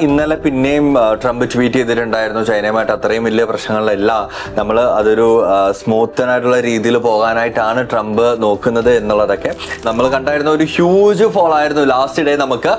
ഇന്നലെ പിന്നെയും Trump tweet ചെയ്തിട്ടുണ്ടായിരുന്നു ചൈനയുമായിട്ട് അത്രയും വലിയ പ്രശ്നങ്ങളിലല്ല നമ്മൾ അതൊരു സ്മൂത്തനായിട്ടുള്ള രീതിയിൽ പോകാനായിട്ടാണ് ട്രംപ് നോക്കുന്നത് എന്നുള്ളതൊക്കെ നമ്മൾ കണ്ടായിരുന്ന ഒരു ഹ്യൂജ് ഫോൾ ആയിരുന്നു ലാസ്റ്റ് ഡേ നമുക്ക്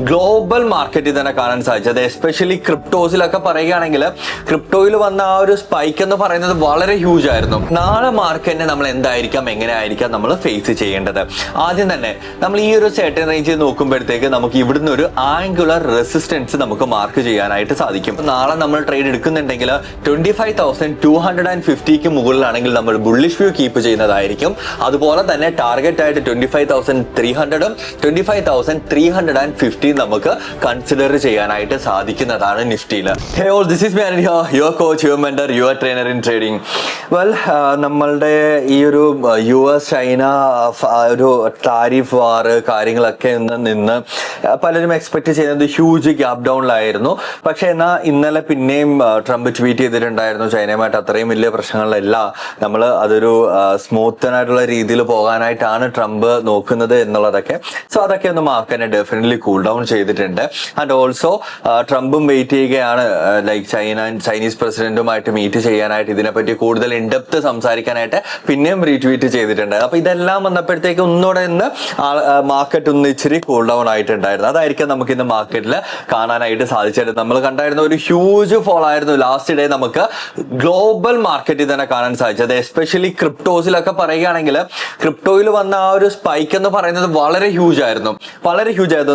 ഗ്ലോബൽ മാർക്കറ്റിൽ തന്നെ കാണാൻ സാധിച്ചത്. എസ്പെഷ്യലി ക്രിപ്റ്റോസിലൊക്കെ പറയുകയാണെങ്കിൽ ക്രിപ്റ്റോയിൽ വന്ന ആ ഒരു സ്പൈക്ക് എന്ന് പറയുന്നത് വളരെ ഹ്യൂജ് ആയിരുന്നു. നാളെ മാർക്കറ്റിനെ നമ്മൾ എന്തായിരിക്കാം എങ്ങനെ ആയിരിക്കാം നമ്മൾ ഫേസ് ചെയ്യേണ്ടത്? ആദ്യം തന്നെ നമ്മൾ ഈ ഒരു സെർട്ടൻ റേഞ്ച് നോക്കുമ്പോഴത്തേക്ക് നമുക്ക് ഇവിടുന്ന് ഒരു ആംഗുലർ റെസിസ്റ്റൻസ് നമുക്ക് മാർക്ക് ചെയ്യാനായിട്ട് സാധിക്കും. നാളെ നമ്മൾ ട്രേഡ് എടുക്കുന്നുണ്ടെങ്കിൽ 25,250 മുകളിലാണെങ്കിൽ നമ്മൾ ബുള്ളിഷ് വ്യൂ കീപ്പ് ചെയ്യുന്നതായിരിക്കും. അതുപോലെ തന്നെ ടാർഗറ്റ് ആയിട്ട് 25,300ഉം 25,350 നമുക്ക് കൺസിഡർ ചെയ്യാനായിട്ട് സാധിക്കുന്നതാണ് നിഫ്റ്റിയിൽ. Hey all, this is me Anil here, your coach, your mentor, your trainer in trading. Well, നമ്മളുടെ ഈ ഒരു US ചൈന ഒരു ടാരിഫ് വാർ കാര്യങ്ങളൊക്കെ നിന്ന് പലരും എക്സ്പെക്ട് ചെയ്യുന്നത് ഹ്യൂജ് ഗ്യാപ് ഡൗണിലായിരുന്നു. പക്ഷെ എന്നാൽ ഇന്നലെ പിന്നെയും ട്രംപ് ട്വീറ്റ് ചെയ്തിട്ടുണ്ടായിരുന്നു ചൈനയുമായിട്ട് അത്രയും വലിയ പ്രശ്നങ്ങളിലല്ല, നമ്മൾ അതൊരു സ്മൂത്തനായിട്ടുള്ള രീതിയിൽ പോകാനായിട്ടാണ് ട്രംപ് നോക്കുന്നത് എന്നുള്ളതൊക്കെ. സോ അതൊക്കെ ഒന്ന് മാർക്കറ്റിനെ ഡെഫിനറ്റ്ലി കൂൾ ഡൗൺ ചെയ്തിട്ടുണ്ട്. ആൻഡ് ഓൾസോ ട്രംപും വെയിറ്റ് ചെയ്യുകയാണ് ലൈക്ക് ചൈനീസ് പ്രസിഡന്റുമായിട്ട് മീറ്റ് ചെയ്യാനായിട്ട്, ഇതിനെപ്പറ്റി കൂടുതൽ ഇൻഡെപ്ത് സംസാരിക്കാനായിട്ട് പിന്നെയും റീട്വീറ്റ് ചെയ്തിട്ടുണ്ട്. അപ്പൊ ഇതെല്ലാം വന്നപ്പോഴത്തേക്ക് ഒന്നുകൂടെ ഇന്ന് മാർക്കറ്റ് ഒന്ന് ഇച്ചിരി കൂൾ ഡൗൺ ആയിട്ടുണ്ടായിരുന്നു. അതായിരിക്കും നമുക്ക് ഇന്ന് മാർക്കറ്റിൽ കാണാനായിട്ട് സാധിച്ചത്. നമ്മൾ കണ്ടായിരുന്ന ഒരു ഹ്യൂജ് ഫോൾ ആയിരുന്നു ലാസ്റ്റ് ഡേ നമുക്ക് ഗ്ലോബൽ മാർക്കറ്റിൽ തന്നെ കാണാൻ സാധിച്ചത്. എസ്പെഷ്യലി ക്രിപ്റ്റോസിലൊക്കെ പറയുകയാണെങ്കിൽ ക്രിപ്റ്റോയിൽ വന്ന ആ ഒരു സ്പൈക്ക് എന്ന് പറയുന്നത് വളരെ ഹ്യൂജ് ആയിരുന്നു.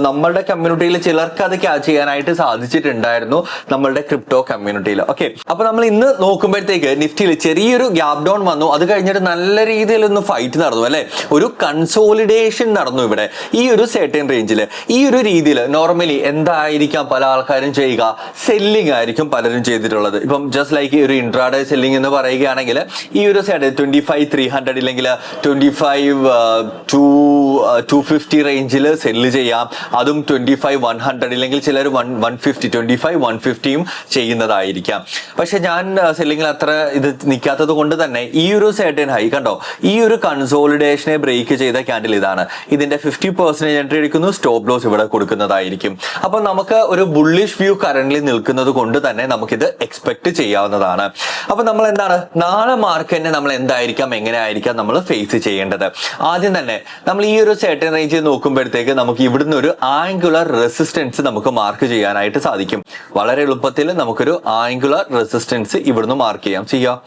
നമ്മളുടെ കമ്മ്യൂണിറ്റിയിൽ ചിലർക്ക് അത് ക്യാച്ച് ചെയ്യാനായിട്ട് സാധിച്ചിട്ടുണ്ടായിരുന്നു, നമ്മളുടെ ക്രിപ്റ്റോ കമ്മ്യൂണിറ്റിയിൽ. ഓക്കെ, അപ്പൊ നമ്മൾ ഇന്ന് നോക്കുമ്പോഴത്തേക്ക് നിഫ്റ്റിയിൽ ചെറിയൊരു ഗ്യാപ് ഡൗൺ വന്നു. അത് കഴിഞ്ഞിട്ട് നല്ല രീതിയിൽ ഒന്ന് ഫൈറ്റ് നടന്നു അല്ലെ, ഒരു കൺസോളിഡേഷൻ നടന്നു ഇവിടെ ഈ ഒരു സെർട്ടൻ റേഞ്ചിൽ. ഈ ഒരു രീതിയിൽ നോർമലി എന്തായിരിക്കാം പല ആൾക്കാരും ചെയ്യുക? സെല്ലിംഗ് ആയിരിക്കും പലരും ചെയ്തിട്ടുള്ളത്. ഇപ്പം ജസ്റ്റ് ലൈക്ക് ഒരു ഇൻട്രാഡേ സെല്ലിംഗ് എന്ന് പറയുകയാണെങ്കിൽ ഈ ഒരു സൈഡ് 25,300 ഇല്ലെങ്കിൽ 25,250 റേഞ്ചിൽ സെല്ല് ചെയ്യാം. അതും 25,100 ഇല്ലെങ്കിൽ ചിലർ 150 25,150യും ചെയ്യുന്നതായിരിക്കാം. പക്ഷെ ഞാൻ സെല്ലിംഗിൽ അത്ര ഇത് നിൽക്കാത്തത് കൊണ്ട് തന്നെ ഈ ഒരു സെർട്ടൻ ഹൈ കണ്ടോ, ഈ ഒരു കൺസോളിഡേഷനെ ബ്രേക്ക് ചെയ്ത ക്യാൻഡിൽ ഇതാണ്. ഇതിന്റെ 50% എൻട്രി എടുക്കുന്നു, സ്റ്റോപ്പ് ലോസ് ഇവിടെ കൊടുക്കുന്നതായിരിക്കും. അപ്പൊ നമുക്ക് ഒരു ബുള്ളിഷ് വ്യൂ കറന്റ്ലി നിൽക്കുന്നത് കൊണ്ട് തന്നെ നമുക്കിത് എക്സ്പെക്ട് ചെയ്യാവുന്നതാണ്. അപ്പൊ നമ്മൾ എന്താണ് നാളെ മാർക്കറ്റിനെ നമ്മൾ എന്തായിരിക്കാം എങ്ങനെ ആയിരിക്കാം നമ്മൾ ഫേസ് ചെയ്യേണ്ടത്? ആദ്യം തന്നെ നമ്മൾ ഈ ഒരു സെർട്ടൻ റേഞ്ച് നോക്കുമ്പോഴത്തേക്ക് നമുക്ക് ഇവിടുന്ന് ഒരു ആംഗുലർ റെസിസ്റ്റൻസ് നമുക്ക് മാർക്ക് ചെയ്യാനായിട്ട് സാധിക്കും. വളരെ എളുപ്പത്തിൽ നമുക്കൊരു ആംഗുലർ റെസിസ്റ്റൻസ് ഇവിടുന്ന് മാർക്ക് ചെയ്യാം.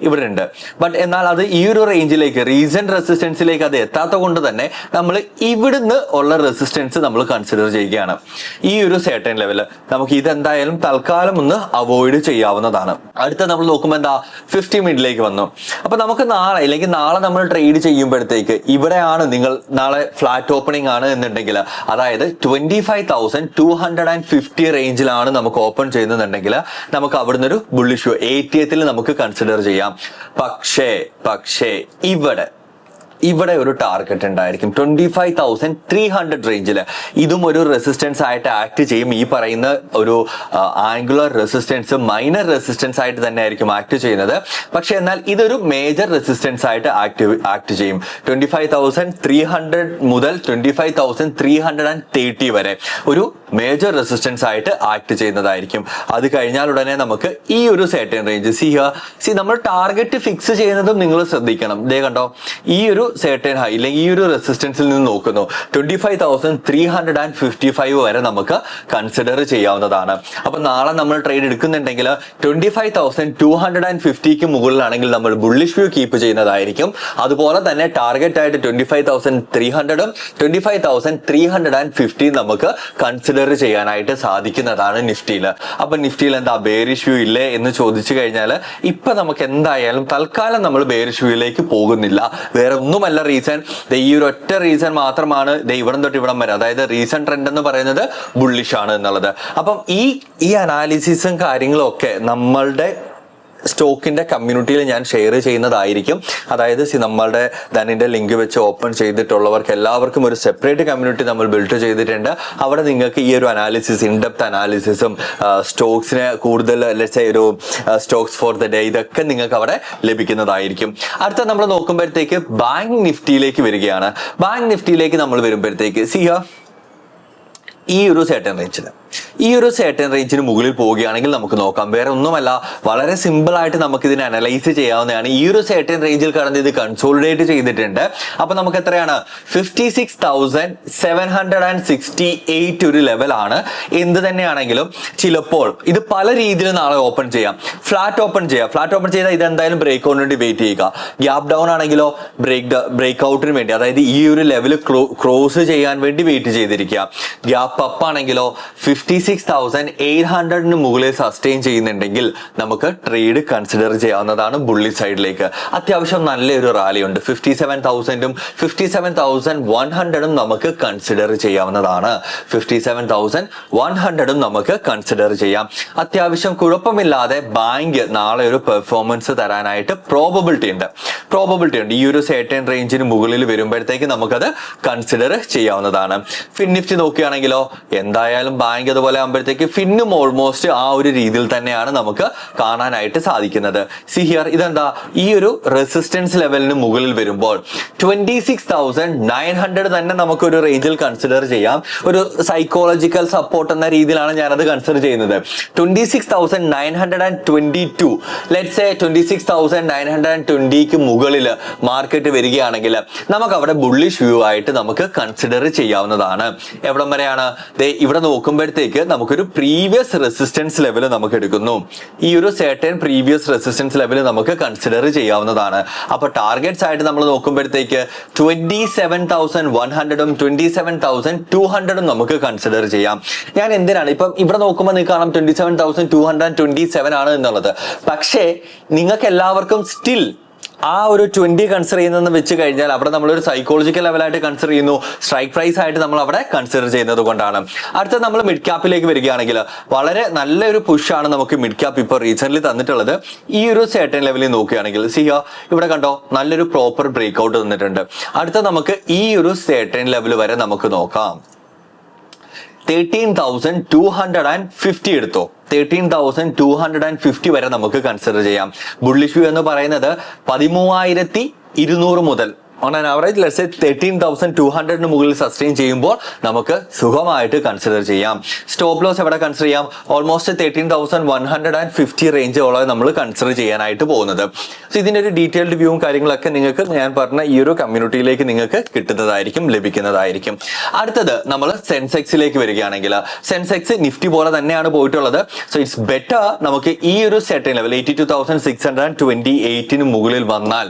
ഇവിടെ ഉണ്ട്. ബട്ട് എന്നാൽ അത് ഈ ഒരു റേഞ്ചിലേക്ക് റീസെന്റ് റെസിസ്റ്റൻസിലേക്ക് അത് എത്താത്ത കൊണ്ട് തന്നെ നമ്മൾ ഇവിടുന്ന് ഉള്ള റെസിസ്റ്റൻസ് നമ്മൾ കൺസിഡർ ചെയ്യുകയാണ്. ഈ ഒരു സെർട്ടൻ ലെവല് നമുക്ക് ഇതെന്തായാലും തൽക്കാലം ഒന്ന് അവോയ്ഡ് ചെയ്യാവുന്നതാണ്. അടുത്ത നമ്മൾ നോക്കുമ്പോൾ എന്താ 50 മിനിറ്റിലേക്ക് വന്നു. അപ്പൊ നമുക്ക് നാളെ അല്ലെങ്കിൽ നാളെ നമ്മൾ ട്രേഡ് ചെയ്യുമ്പോഴത്തേക്ക് ഇവിടെയാണ് നിങ്ങൾ നാളെ ഫ്ലാറ്റ് ഓപ്പണിംഗ് ആണ് എന്നുണ്ടെങ്കിൽ, അതായത് 25,250 റേഞ്ചിലാണ് നമുക്ക് ഓപ്പൺ ചെയ്യുന്നുണ്ടെങ്കിൽ നമുക്ക് അവിടുന്ന് ഒരു ബുള്ളിഷ് 80th നമുക്ക് കൺസിഡർ ചെയ്യാം. പക്ഷേ ഇവിടെ ഒരു ടാർഗറ്റ് ഉണ്ടായിരിക്കും 25,300 റേഞ്ചിൽ. ഇതും ഒരു റെസിസ്റ്റൻസ് ആയിട്ട് ആക്ട് ചെയ്യും. ഈ പറയുന്ന ഒരു ആംഗുലർ റെസിസ്റ്റൻസ് മൈനർ റെസിസ്റ്റൻസ് ആയിട്ട് തന്നെ ആയിരിക്കും ആക്ട് ചെയ്യുന്നത്. പക്ഷെ എന്നാൽ ഇതൊരു മേജർ റെസിസ്റ്റൻസ് ആയിട്ട് ആക്ട് ചെയ്യും. 25,300 മുതൽ 25,330 വരെ ഒരു മേജർ റെസിസ്റ്റൻസ് ആയിട്ട് ആക്ട് ചെയ്യുന്നതായിരിക്കും. അത് കഴിഞ്ഞാൽ ഉടനെ നമുക്ക് ഈ ഒരു സെർട്ടൻ റേഞ്ച് നമ്മൾ ടാർഗറ്റ് ഫിക്സ് ചെയ്യുന്നതും നിങ്ങൾ ശ്രദ്ധിക്കണം. ദേ കണ്ടോ, ഈ ഒരു സെർട്ടൻ ഹൈ അല്ലെങ്കിൽ ഈ ഒരു റെസിസ്റ്റൻസിൽ നിന്ന് നോക്കുന്നു 25,355 വരെ നമുക്ക് കൺസിഡർ ചെയ്യാവുന്നതാണ്. അപ്പൊ നാളെ നമ്മൾ ട്രേഡ് എടുക്കുന്നുണ്ടെങ്കിൽ 25,250 മുകളിലാണെങ്കിൽ നമ്മൾ ബുള്ളിഷ് വ്യൂ കീപ്പ് ചെയ്യുന്നതായിരിക്കും. അതുപോലെ തന്നെ ടാർഗറ്റ് ആയിട്ട് 25,300ഉം 25,350 നമുക്ക് കൺസിഡർ ചെയ്യാനായിട്ട് സാധിക്കുന്നതാണ് നിഫ്റ്റിയിൽ. അപ്പൊ നിഫ്റ്റിയിൽ എന്താ ബെയറിഷ് വ്യൂ ഇല്ലേ എന്ന് ചോദിച്ചു കഴിഞ്ഞാൽ ഇപ്പൊ നമുക്ക് എന്തായാലും തൽക്കാലം നമ്മൾ ബെയറിഷ് വ്യൂയിലേക്ക് പോകുന്നില്ല. വേറെ ഒന്നുമല്ല റീസൺ, ഈ ഒരു ഒറ്റ റീസൺ മാത്രമാണ് ഇവിടം തൊട്ട് ഇവിടം വരെ, അതായത് റീസൺ ട്രെൻഡ് എന്ന് പറയുന്നത് ബുള്ളിഷ് ആണ് എന്നുള്ളത്. അപ്പം ഈ അനാലിസിസും കാര്യങ്ങളും ഒക്കെ നമ്മളുടെ സ്റ്റോക്കിന്റെ കമ്മ്യൂണിറ്റിയിൽ ഞാൻ ഷെയർ ചെയ്യുന്നതായിരിക്കും. അതായത് നമ്മളുടെ ധനിന്റെ ലിങ്ക് വെച്ച് ഓപ്പൺ ചെയ്തിട്ടുള്ളവർക്ക് എല്ലാവർക്കും ഒരു സെപ്പറേറ്റ് കമ്മ്യൂണിറ്റി നമ്മൾ ബിൽഡ് ചെയ്തിട്ടുണ്ട്. അവിടെ നിങ്ങൾക്ക് ഈ ഒരു അനാലിസിസ്, ഇൻഡെപ്ത് അനാലിസിസും സ്റ്റോക്സിനെ കൂടുതൽ ഒരു സ്റ്റോക്സ് ഫോർ ദ ഡേ ഇതൊക്കെ നിങ്ങൾക്ക് അവിടെ ലഭിക്കുന്നതായിരിക്കും. അടുത്ത നമ്മൾ നോക്കുമ്പോഴത്തേക്ക് ബാങ്ക് നിഫ്റ്റിയിലേക്ക് വരികയാണ്. ബാങ്ക് നിഫ്റ്റിയിലേക്ക് നമ്മൾ വരുമ്പോഴത്തേക്ക് ഈ ഒരു സെർട്ടൻ റേഞ്ചിൽ ഈ ഒരു certain റേഞ്ചിന് മുകളിൽ പോവുകയാണെങ്കിൽ നമുക്ക് നോക്കാം. വേറെ ഒന്നുമല്ല, വളരെ സിമ്പിൾ ആയിട്ട് നമുക്ക് ഇതിനെ അനലൈസ് ചെയ്യാവുന്നതാണ്. ഈ ഒരു certain റേഞ്ചിൽ കടന്ന് ഇത് കൺസോളിഡേറ്റ് ചെയ്തിട്ടുണ്ട്. അപ്പൊ നമുക്ക് എത്രയാണ് 56,768 ഒരു ലെവലാണ്. എന്ത് തന്നെയാണെങ്കിലും ചിലപ്പോൾ ഇത് പല രീതിയിൽ നാളെ ഓപ്പൺ ചെയ്യാം. ഫ്ലാറ്റ് ഓപ്പൺ ചെയ്യാം. ഫ്ലാറ്റ് ഓപ്പൺ ചെയ്താൽ ഇത് എന്തായാലും ബ്രേക്ക് ഔട്ടിന് വേണ്ടി വെയിറ്റ് ചെയ്യുക. ഗ്യാപ് ഡൗൺ ആണെങ്കിലോ ബ്രേക്ക് ഔട്ടിന് വേണ്ടി, അതായത് ഈ ഒരു ലെവൽ ക്രോസ് ചെയ്യാൻ വേണ്ടി വെയിറ്റ് ചെയ്തിരിക്കുക. ഗ്യാപ്പ് അപ്പ് ആണെങ്കിലോ 56,800 മുകളിൽ സസ്റ്റെയിൻ ചെയ്യുന്നുണ്ടെങ്കിൽ നമുക്ക് ട്രേഡ് കൺസിഡർ ചെയ്യാവുന്നതാണ് ബുള്ളി സൈഡിലേക്ക്. അത്യാവശ്യം നല്ലൊരു റാലി ഉണ്ട്. 57,000ഉം 57,100ഉം നമുക്ക് കൺസിഡർ ചെയ്യാവുന്നതാണ്. 57,100ഉം നമുക്ക് കൺസിഡർ ചെയ്യാം. അത്യാവശ്യം കുഴപ്പമില്ലാതെ ബാങ്ക് നാളെ ഒരു പെർഫോമൻസ് തരാനായിട്ട് പ്രോബബിലിറ്റി ഉണ്ട്. ഈ ഒരു certain റേഞ്ചിന് മുകളിൽ വരുമ്പോഴത്തേക്ക് നമുക്കത് കൺസിഡർ ചെയ്യാവുന്നതാണ്. ഫിൻ നിഫ്റ്റി നോക്കുകയാണെങ്കിലോ എന്തായാലും ബാങ്ക് അതുപോലെ ആകുമ്പോഴത്തേക്ക് ഫിന്നും ഓൾമോസ്റ്റ് ആ ഒരു രീതിയിൽ തന്നെയാണ് നമുക്ക് കാണാനായിട്ട് സാധിക്കുന്നത്. സി ഹിയർ, ഇതെന്താ ഈ ഒരു റെസിസ്റ്റൻസ് ലെവലിന് മുകളിൽ വരുമ്പോൾ 26,900 തന്നെ നമുക്കൊരു റേഞ്ചിൽ കൺസിഡർ ചെയ്യാം. ഒരു സൈക്കോളജിക്കൽ സപ്പോർട്ട് എന്ന രീതിയിലാണ് ഞാനത് കൺസിഡർ ചെയ്യുന്നത്. 26,922 ലെറ്റ്സ് സേ 26,920ക്ക് മുകളിൽ മാർക്കറ്റ് വരികയാണെങ്കിൽ നമുക്ക് അവിടെ ബുള്ളിഷ് വ്യൂ ആയിട്ട് നമുക്ക് കൺസിഡർ ചെയ്യാവുന്നതാണ്. എവിടം വരെയാണ്? ഇവിടെ നോക്കുമ്പോഴത്തേക്ക് നമുക്കൊരു പ്രീവിയസ് റെസിസ്റ്റൻസ് ലെവൽ നമുക്ക് എടുക്കുന്നു. ഈ ഒരു certain പ്രീവിയസ് റെസിസ്റ്റൻസ് ലെവൽ നമുക്ക് കൺസിഡർ ചെയ്യാവുന്നതാണ്. അപ്പൊ ടാർഗറ്റ്സ് ആയിട്ട് നമ്മൾ നോക്കുമ്പോഴത്തേക്ക് 27,100ഉം 27,200ഉം നമുക്ക് കൺസിഡർ ചെയ്യാം. ഞാൻ എന്തിനാണ് ഇപ്പം ഇവിടെ നോക്കുമ്പോൾ നിങ്ങൾക്ക് കാണാം 27,227 ആണ് എന്നുള്ളത്. പക്ഷേ നിങ്ങൾക്ക് എല്ലാവർക്കും സ്റ്റിൽ ആ ഒരു 20 കൺസിഡർ ചെയ്യുന്നതെന്ന് വെച്ച് കഴിഞ്ഞാൽ അവിടെ നമ്മളൊരു സൈക്കോളജിക്കൽ ലെവലായിട്ട് കൺസിഡർ ചെയ്യുന്നു. സ്ട്രൈക്ക് പ്രൈസ് ആയിട്ട് നമ്മൾ അവിടെ കൺസിഡർ ചെയ്യുന്നത് കൊണ്ടാണ്. അടുത്ത നമ്മൾ മിഡ് ക്യാപ്പിലേക്ക് വരികയാണെങ്കിൽ വളരെ നല്ലൊരു പുഷാണ് നമുക്ക് മിഡ് ക്യാപ്പ് ഇപ്പോൾ റീസെന്റ് തന്നിട്ടുള്ളത്. ഈ ഒരു certain ലെവലിൽ നോക്കുകയാണെങ്കിൽ ഇവിടെ കണ്ടോ നല്ലൊരു പ്രോപ്പർ ബ്രേക്ക് ഔട്ട് തന്നിട്ടുണ്ട്. അടുത്ത നമുക്ക് ഈ ഒരു certain ലെവൽ വരെ നമുക്ക് നോക്കാം. 13,250 എടുത്തോ. 13,250 വരെ നമുക്ക് കൺസിഡർ ചെയ്യാം. ബുള്ളിഷ് വ്യൂ എന്ന് പറയുന്നത് 13,200 മുതൽ on an average let's say 13,200 മുകളിൽ സസ്റ്റെയിൻ ചെയ്യുമ്പോൾ നമുക്ക് സുഖമായിട്ട് കൺസിഡർ ചെയ്യാം. സ്റ്റോപ്പ് ലോസ് എവിടെ കൺസിഡർ ചെയ്യാം? ഓൾമോസ്റ്റ് 13,150 റേഞ്ചോളം നമ്മൾ കൺസിഡർ ചെയ്യാനായിട്ട് പോകുന്നത്. സോ ഇതിന്റെ ഒരു ഡീറ്റെയിൽഡ് വ്യൂവും കാര്യങ്ങളൊക്കെ നിങ്ങൾക്ക് ഞാൻ പറഞ്ഞ ഈ ഒരു കമ്മ്യൂണിറ്റിയിലേക്ക് നിങ്ങൾക്ക് ലഭിക്കുന്നതായിരിക്കും. അടുത്തത് നമ്മൾ സെൻസെക്സിലേക്ക് വരികയാണെങ്കിൽ സെൻസെക്സ് നിഫ്റ്റി പോലെ തന്നെയാണ് പോയിട്ടുള്ളത്. സോ ഇറ്റ്സ് ബെറ്റർ നമുക്ക് ഈ ഒരു certain ലെവൽ 82,628 മുകളിൽ വന്നാൽ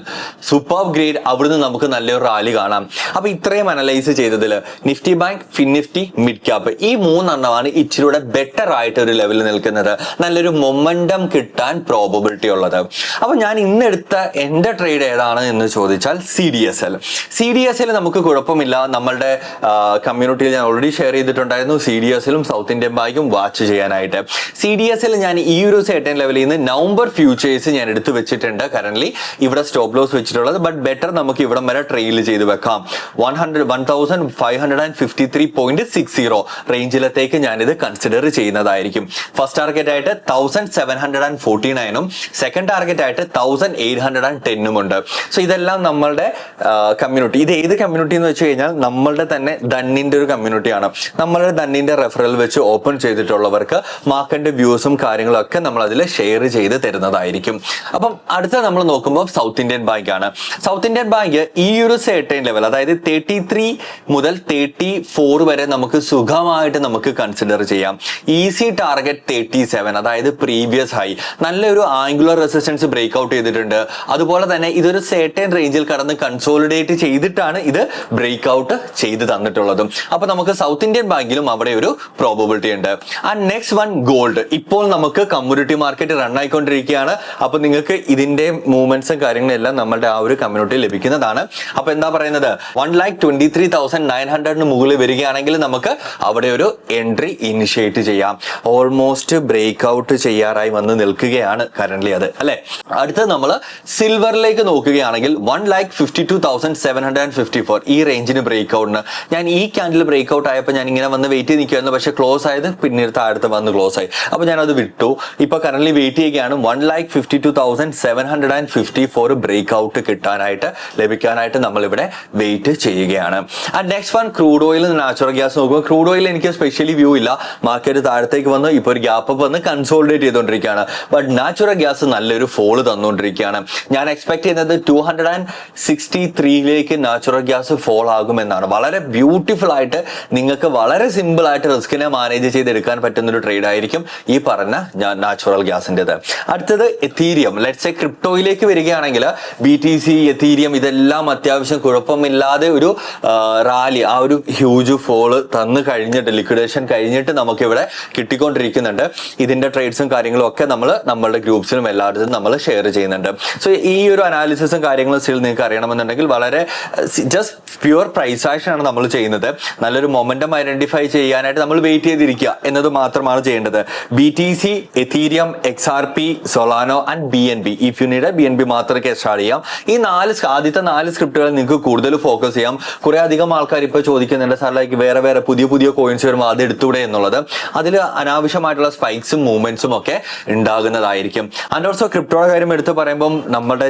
സൂപ്പർ ഗ്രേഡ് അവിടുന്ന് നമുക്ക് നല്ലൊരു റാലി കാണാം. അപ്പൊ ഇത്രയും അനലൈസ് ചെയ്തതിൽ Nifty bank, fin Nifty, mid cap ഈ മൂന്നെണ്ണമാണ് ഇച്ചിരിയുടെ ബെറ്റർ ആയിട്ട് ഒരു ലെവലിൽ നിൽക്കുന്നത്. നല്ലൊരു മൊമെന്റം കിട്ടാൻ പ്രോബബിലിറ്റി ഉള്ളത്. അപ്പൊ ഞാൻ ഇന്നെടുത്ത എന്റെ ട്രേഡ് ഏതാണ് എന്ന് ചോദിച്ചാൽ CDSL നമുക്ക് കുഴപ്പമില്ല. നമ്മളുടെ കമ്മ്യൂണിറ്റിയിൽ ഞാൻ ഓൾറെഡി ഷെയർ ചെയ്തിട്ടുണ്ടായിരുന്നു. CDSലും സൗത്ത് ഇന്ത്യൻ ബാങ്കും വാച്ച് ചെയ്യാനായിട്ട്. CDSL ഞാൻ ഈ ഒരു certain ലെവലിൽ നിന്ന് നവംബർ ഫ്യൂച്ചേഴ്സ് ഞാൻ എടുത്തു വെച്ചിട്ടുണ്ട്. കറന്റ് ഇവിടെ സ്റ്റോപ്പ് ലോസ് വെച്ചിട്ടുള്ളത്. ബട്ട് ബെറ്റർ നമുക്ക് ഇവിടെ വരെ ട്രെയിൽ ചെയ്ത് വെക്കാം. 1,553.60 റേഞ്ചിലത്തേക്ക് ഞാനിത് കൺസിഡർ ചെയ്യുന്നതായിരിക്കും. ഫസ്റ്റ് ടാർഗറ്റ് ആയിട്ട് 1,749ഉം സെക്കൻഡ് ടാർഗറ്റ് ആയിട്ട് 1,810ഉം ഉണ്ട്. സോ ഇതെല്ലാം നമ്മളുടെ കമ്മ്യൂണിറ്റി. ഇത് ഏത് കമ്മ്യൂണിറ്റി എന്ന് വെച്ച് കഴിഞ്ഞാൽ നമ്മളുടെ തന്നെ ധന്നിന്റെ ഒരു കമ്മ്യൂണിറ്റിയാണ്. നമ്മളുടെ ധന്നിന്റെ റെഫറൽ വെച്ച് ഓപ്പൺ ചെയ്തിട്ടുള്ളവർക്ക് മാർക്കറ്റിന്റെ വ്യൂസും കാര്യങ്ങളും ഒക്കെ നമ്മൾ അതിൽ ഷെയർ ചെയ്ത് തരുന്നതായിരിക്കും. അപ്പം അടുത്ത നമ്മൾ നോക്കുമ്പോൾ സൗത്ത് ഇന്ത്യൻ ബാങ്ക് ആണ്. സൗത്ത് ഇന്ത്യൻ ബാങ്ക് ഈ ഒരു certain ലെവൽ അതായത് 33 മുതൽ 34 വരെ നമുക്ക് സുഖമായിട്ട് നമുക്ക് കൺസിഡർ ചെയ്യാം. ഈസി ടാർഗറ്റ് 37 അതായത് പ്രീവിയസ് ഹൈ. നല്ലൊരു ആംഗുലർ റെസിസ്റ്റൻസ് ബ്രേക്ക് ഔട്ട് ചെയ്തിട്ടുണ്ട്. അതുപോലെ തന്നെ ഇതൊരു certain റേഞ്ചിൽ കടന്ന് കൺസോളിഡേറ്റ് ചെയ്തിട്ടാണ് ഇത് ബ്രേക്ക് ഔട്ട് ചെയ്ത് തന്നിട്ടുള്ളതും. അപ്പൊ നമുക്ക് സൗത്ത് ഇന്ത്യൻ ബാങ്കിലും അവിടെ ഒരു പ്രോബബിലിറ്റി ഉണ്ട്. And next one gold. ഇപ്പോൾ നമുക്ക് കമ്മ്യൂണിറ്റി മാർക്കറ്റ് റൺ ആയിക്കൊണ്ടിരിക്കുകയാണ്. അപ്പൊ നിങ്ങൾക്ക് ഇതിന്റെ മൂവ്മെന്റ്സും കാര്യങ്ങളും എല്ലാം നമ്മളുടെ ആ ഒരു കമ്മ്യൂണിറ്റി ലഭിക്കുന്നതാണ്. അപ്പൊ എന്താ പറയുന്നത് 1,23,900 മുകളിൽ വരികയാണെങ്കിൽ നമുക്ക് അവിടെ ഒരു എൻട്രി ഇനിഷ്യേറ്റ് ചെയ്യാം. ഓൾമോസ്റ്റ് ബ്രേക്ക് ഔട്ട് ചെയ്യാറായി വന്ന് നിൽക്കുകയാണ് കറന്റ് അത് അല്ലെ. അടുത്തത് നമ്മൾ സിൽവറിലേക്ക് നോക്കുകയാണെങ്കിൽ 1,52,754 ഈ റേഞ്ചിന് ബ്രേക്ക് ഔട്ടിന് ഞാൻ ഈ ക്യാൻഡിൽ ബ്രേക്ക് ഔട്ട് ആയപ്പോൾ ഞാൻ ഇങ്ങനെ വന്ന് വെയിറ്റ് ചെയ്ത് നിൽക്കുമായിരുന്നു. പക്ഷെ ക്ലോസ് ആയത് പിന്നീട് താഴത്ത് വന്ന് ക്ലോസ് ആയി. അപ്പൊ ഞാൻ അത് വിട്ടു. ഇപ്പൊ കറന്റ് വെയിറ്റ് ചെയ്യുകയാണ് 1,52,754 ബ്രേക്ക് ഔട്ട് കിട്ടാനായിട്ട് ലഭിക്കാൻ ചെയ്യാനായിട്ട് നമ്മളിവിടെ വെയിറ്റ് ചെയ്യുകയാണ്. And next one crude oil natural gas നോക്കുമ്പോൾ ക്രൂഡ് ഓയിൽ എനിക്ക് സ്പെഷ്യലി വ്യൂ ഇല്ല. മാർക്കറ്റ് താഴത്തേക്ക് വന്ന് ഇപ്പോൾ ഒരു ഗ്യാപ്പ് അപ്പ് വന്ന് കൺസോളിഡേറ്റ് ചെയ്തുകൊണ്ടിരിക്കുകയാണ്. ബട്ട് നാച്ചുറൽ ഗ്യാസ് നല്ലൊരു ഫോള് തന്നുകൊണ്ടിരിക്കുകയാണ്. ഞാൻ എക്സ്പെക്ട് ചെയ്യുന്നത് 263 നാച്ചുറൽ ഗ്യാസ് ഫോൾ ആകുമെന്നാണ്. വളരെ ബ്യൂട്ടിഫുൾ ആയിട്ട് നിങ്ങൾക്ക് വളരെ സിമ്പിൾ ആയിട്ട് റിസ്കിനെ മാനേജ് ചെയ്തെടുക്കാൻ പറ്റുന്ന ഒരു ട്രേഡ് ആയിരിക്കും ഈ പറഞ്ഞ നാച്ചുറൽ ഗ്യാസിൻ്റെത്. അടുത്തത് എത്തീരിയം. ലെറ്റ്സ് എ ക്രിപ്റ്റോയിലേക്ക് വരികയാണെങ്കിൽ BTC, എത്തീരിയം ഇതെല്ലാം അത്യാവശ്യം കുഴപ്പമില്ലാതെ ഒരു റാലി, ആ ഒരു ഹ്യൂജ് ഫോള് തന്നു കഴിഞ്ഞിട്ട് ലിക്വിഡേഷൻ കഴിഞ്ഞിട്ട് നമുക്കിവിടെ കിട്ടിക്കൊണ്ടിരിക്കുന്നുണ്ട്. ഇതിന്റെ ട്രേഡ്സും കാര്യങ്ങളും ഒക്കെ നമ്മൾ നമ്മളുടെ ഗ്രൂപ്പ്സിലും എല്ലായിടത്തും നമ്മൾ ഷെയർ ചെയ്യുന്നുണ്ട്. സോ ഈ ഒരു അനാലിസിസും കാര്യങ്ങളും സ്റ്റിൽ നിങ്ങൾക്ക് അറിയണമെന്നുണ്ടെങ്കിൽ വളരെ ജസ്റ്റ് പ്യുവർ പ്രൈസ് ആക്ഷൻ ആണ് നമ്മൾ ചെയ്യുന്നത്. നല്ലൊരു മൊമെന്റം ഐഡന്റിഫൈ ചെയ്യാനായിട്ട് നമ്മൾ വെയിറ്റ് ചെയ്തിരിക്കുക എന്നത് മാത്രമാണ് ചെയ്യേണ്ടത്. BTC, Ethereum, XRP, Solana and BNB. If you need BNB മാത്രമേ സ്റ്റാർട്ട് ചെയ്യാം. ഈ ആദ്യത്തെ 4 സ്ക്രിപ്റ്റുകൾ നിങ്ങൾക്ക് കൂടുതൽ ഫോക്കസ് ചെയ്യാം. കുറെ അധികം ആൾക്കാർ ഇപ്പോൾ ചോദിക്കുന്നുണ്ട്, സാർ ലൈക്ക് വേറെ പുതിയ കോയിൻസ് വരുമ്പോൾ അത് എടുത്തൂടെ എന്നുള്ളത്. അതിൽ അനാവശ്യമായിട്ടുള്ള സ്പൈക്സും മൂവ്മെന്റ്സും ഒക്കെ ഉണ്ടാകുന്നതായിരിക്കും. ആൻഡ് ഓൾസോ ക്രിപ്റ്റോയുടെ കാര്യം എടുത്ത് പറയുമ്പോൾ നമ്മുടെ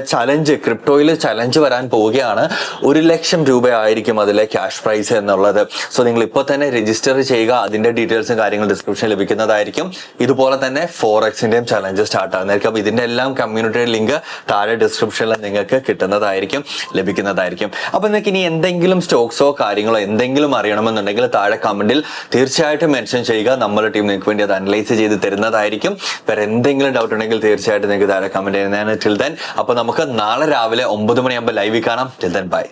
ക്രിപ്റ്റോയിൽ ചലഞ്ച് വരാൻ പോവുകയാണ്. 1 ലക്ഷം രൂപയായിരിക്കും അതിലെ ക്യാഷ് പ്രൈസ് എന്നുള്ളത്. സോ നിങ്ങൾ ഇപ്പോൾ തന്നെ രജിസ്റ്റർ ചെയ്യുക. അതിന്റെ ഡീറ്റെയിൽസും കാര്യങ്ങളും ഡിസ്ക്രിപ്ഷൻ ലഭിക്കുന്നതായിരിക്കും. ഇതുപോലെ തന്നെ ഫോറക്സിന്റെയും ചലഞ്ച് സ്റ്റാർട്ട് ആകുന്നതായിരിക്കും. അപ്പോൾ ഇതിന്റെ എല്ലാം കമ്മ്യൂണിറ്റിയുടെ ലിങ്ക് താഴെ ഡിസ്ക്രിപ്ഷനിൽ നിങ്ങൾക്ക് ലഭിക്കുന്നതായിരിക്കും. അപ്പൊ നിങ്ങൾക്ക് ഇനി എന്തെങ്കിലും സ്റ്റോക്സോ കാര്യങ്ങളോ എന്തെങ്കിലും അറിയണമെന്നുണ്ടെങ്കിൽ താഴെ കമന്റിൽ തീർച്ചയായിട്ടും മെൻഷൻ ചെയ്യുക. നമ്മുടെ ടീം നിങ്ങൾക്ക് വേണ്ടി അത് അനലൈസ് ചെയ്ത് തരുന്നതായിരിക്കും. വേറെ എന്തെങ്കിലും ഡൗട്ട് ഉണ്ടെങ്കിൽ തീർച്ചയായിട്ടും നിങ്ങൾക്ക് താഴെ കമന്റ് ചെയ്യുന്നതാണ്. ടിൽ ദെൻ, അപ്പൊ നമുക്ക് നാളെ രാവിലെ 9 മണിയാകുമ്പോൾ ലൈവിൽ കാണാം. Till then bye.